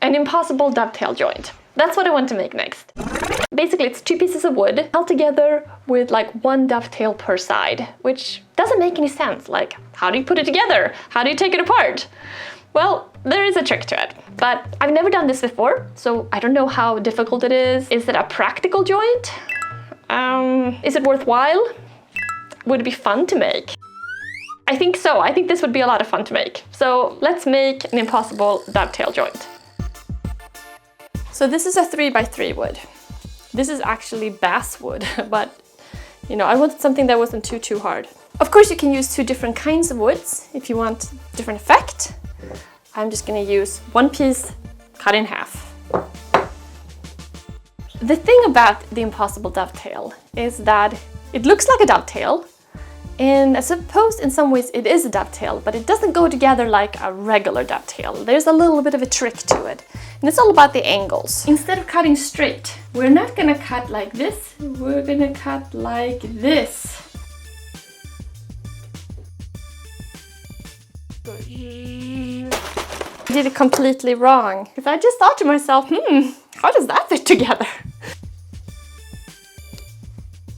an impossible dovetail joint. That's what I want to make next. Basically, it's 2 pieces of wood held together with like 1 dovetail per side, which doesn't make any sense. Like, how do you put it together? How do you take it apart? Well, there is a trick to it, but I've never done this before, so I don't know how difficult it is. Is it a practical joint? Is it worthwhile? Would it be fun to make? I think so. I think this would be a lot of fun to make. So let's make an impossible dovetail joint. So this is a 3x3 wood. This is actually basswood, but you know, I wanted something that wasn't too hard. Of course, you can use 2 different kinds of woods if you want different effect. I'm just gonna use 1 piece cut in half. The thing about the impossible dovetail is that it looks like a dovetail, and I suppose in some ways it is a dovetail, but it doesn't go together like a regular dovetail. There's a little bit of a trick to it, and it's all about the angles. Instead of cutting straight, we're not gonna cut like this, we're gonna cut like this. I did it completely wrong, because I just thought to myself, how does that fit together?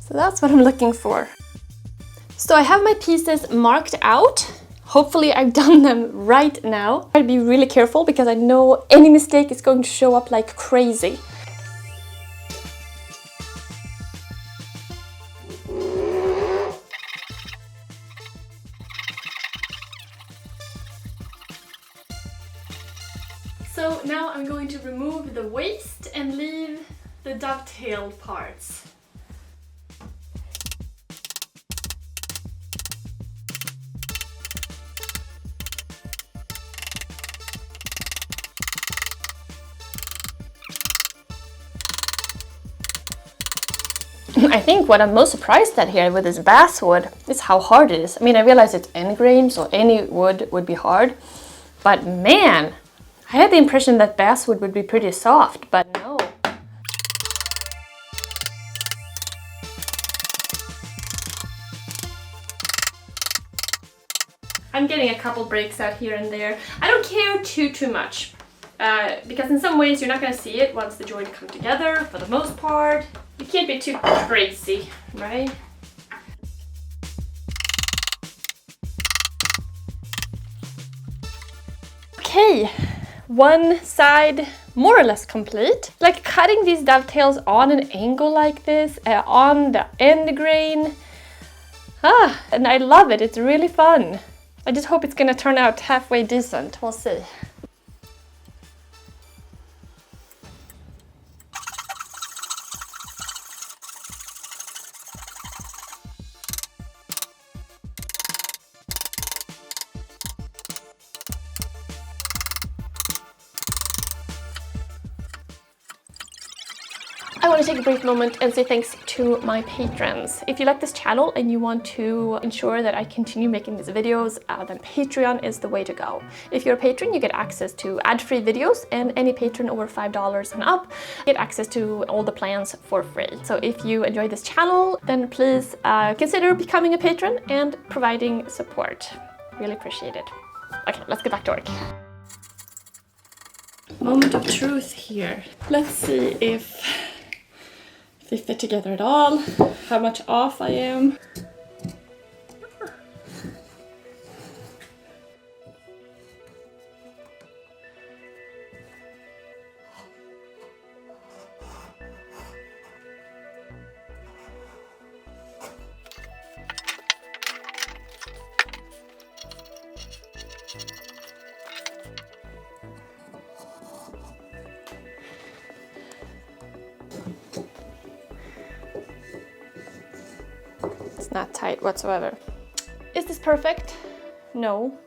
So that's what I'm looking for. So I have my pieces marked out. Hopefully I've done them right now. I'd be really careful because I know any mistake is going to show up like crazy. So now I'm going to remove the waist and leave the dovetail parts. I think what I'm most surprised at here with this basswood is how hard it is. I mean, I realize it's end grain, so any wood would be hard, but man, I had the impression that basswood would be pretty soft, but no. I'm getting a couple breaks out here and there. I don't care too much, because in some ways you're not going to see it once the joint come together. For the most part, you can't be too crazy, right? Okay, one side more or less complete. Like cutting these dovetails on an angle like this, on the end grain. And I love it, it's really fun. I just hope it's gonna turn out halfway decent, we'll see. I want to take a brief moment and say thanks to my patrons. If you like this channel and you want to ensure that I continue making these videos, then Patreon is the way to go. If you're a patron, you get access to ad-free videos, and any patron over $5 and up get access to all the plans for free. So if you enjoy this channel, then please consider becoming a patron and providing support. Really appreciate it. Okay, let's get back to work. Moment of truth here. Let's see if they fit together at all, how much off I am. Not tight whatsoever. Is this perfect? No.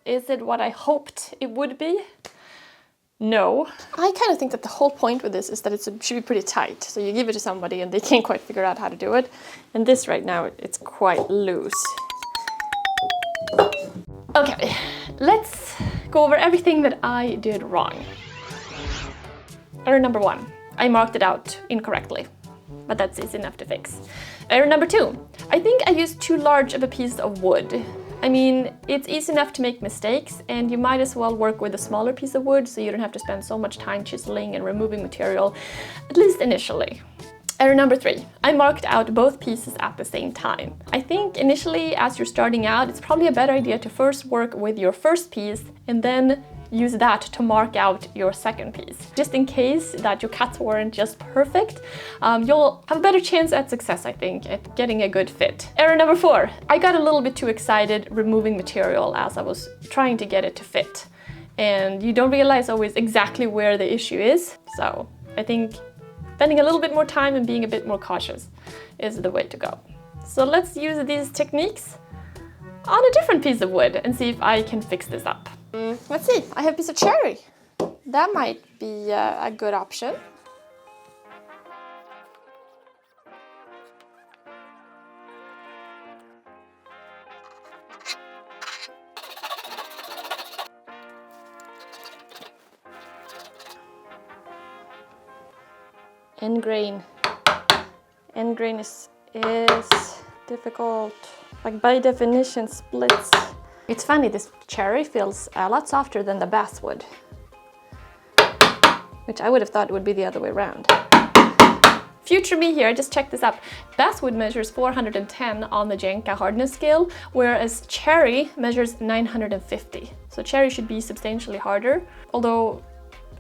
Is it what I hoped it would be? No. I kind of think that the whole point with this is that it should be pretty tight. So you give it to somebody and they can't quite figure out how to do it. And this right now, it's quite loose. Okay, let's go over everything that I did wrong. Error number 1, I marked it out incorrectly. But that's easy enough to fix. Error number 2, I think I used too large of a piece of wood. I mean, it's easy enough to make mistakes, and you might as well work with a smaller piece of wood so you don't have to spend so much time chiseling and removing material, at least initially. Error number 3, I marked out both pieces at the same time. I think initially, as you're starting out, it's probably a better idea to first work with your first piece and then use that to mark out your second piece. Just in case that your cuts weren't just perfect, you'll have a better chance at success, I think, at getting a good fit. Error number 4, I got a little bit too excited removing material as I was trying to get it to fit. And you don't realize always exactly where the issue is, so I think spending a little bit more time and being a bit more cautious is the way to go. So let's use these techniques on a different piece of wood and see if I can fix this up. Let's see, I have a piece of cherry. That might be a good option. End grain. End grain is difficult. Like by definition, splits. It's funny, this cherry feels a lot softer than the basswood, which I would have thought would be the other way around. Future me here, just check this up. Basswood measures 410 on the Jenka hardness scale, whereas cherry measures 950. So cherry should be substantially harder. Although,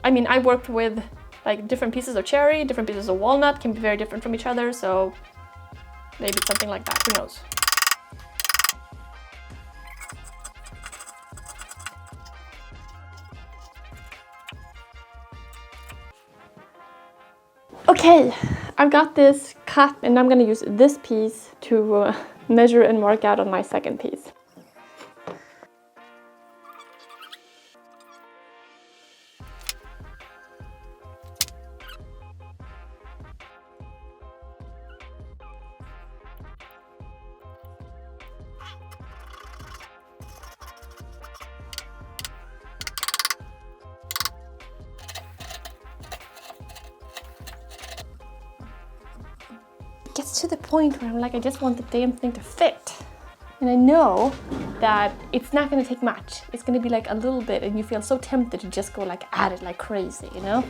I mean, I worked with like different pieces of cherry, different pieces of walnut can be very different from each other, so maybe it's something like that, who knows. Okay, I've got this cut and I'm gonna use this piece to measure and mark out on my second piece. Gets to the point where I'm like, I just want the damn thing to fit. And I know that it's not gonna take much. It's gonna be like a little bit and you feel so tempted to just go like at it like crazy, you know?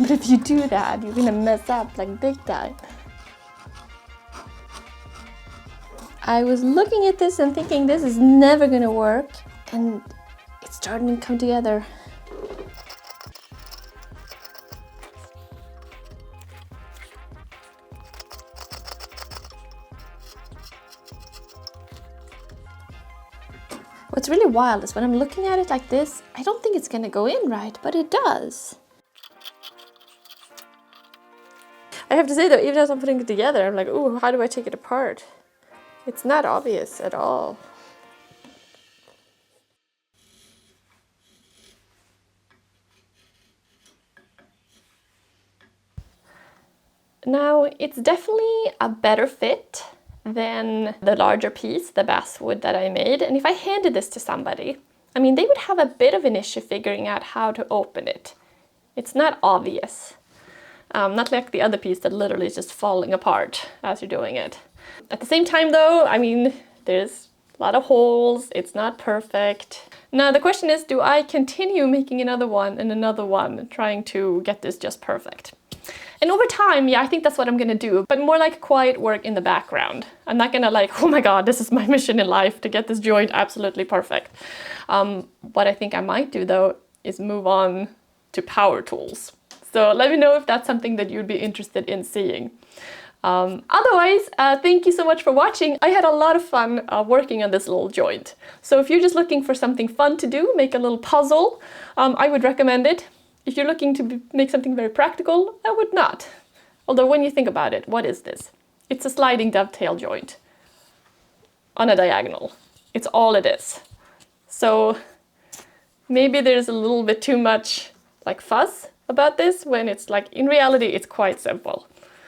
But if you do that, you're gonna mess up like big time. I was looking at this and thinking this is never gonna work, and it's starting to come together. What's really wild is when I'm looking at it like this, I don't think it's gonna go in right, but it does. I have to say though, even as I'm putting it together, I'm like, ooh, how do I take it apart? It's not obvious at all. Now, it's definitely a better fit than the larger piece, the basswood that I made. And if I handed this to somebody, I mean, they would have a bit of an issue figuring out how to open it. It's not obvious. Not like the other piece that literally is just falling apart as you're doing it. At the same time though, I mean, there's a lot of holes, it's not perfect. Now the question is, do I continue making another one and another one, trying to get this just perfect? And over time, yeah, I think that's what I'm gonna do, but more like quiet work in the background. I'm not gonna like, oh my god, this is my mission in life to get this joint absolutely perfect. What I think I might do though is move on to power tools. So let me know if that's something that you'd be interested in seeing. Otherwise, thank you so much for watching. I had a lot of fun working on this little joint. So if you're just looking for something fun to do, make a little puzzle, I would recommend it. If you're looking to make something very practical, I would not. Although when you think about it, what is this? It's a sliding dovetail joint on a diagonal. It's all it is. So maybe there's a little bit too much like fuss about this when it's like, in reality, it's quite simple.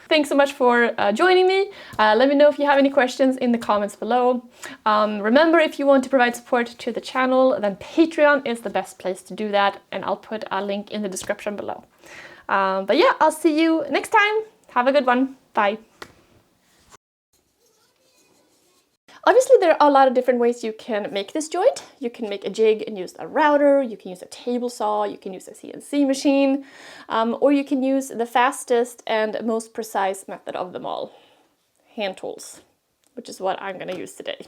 Thanks so much for joining me. Let me know if you have any questions in the comments below. Remember, if you want to provide support to the channel, then Patreon is the best place to do that, and I'll put a link in the description below. But yeah, I'll see you next time. Have a good one. Bye. Obviously, there are a lot of different ways you can make this joint. You can make a jig and use a router, you can use a table saw, you can use a CNC machine, or you can use the fastest and most precise method of them all, hand tools, which is what I'm going to use today.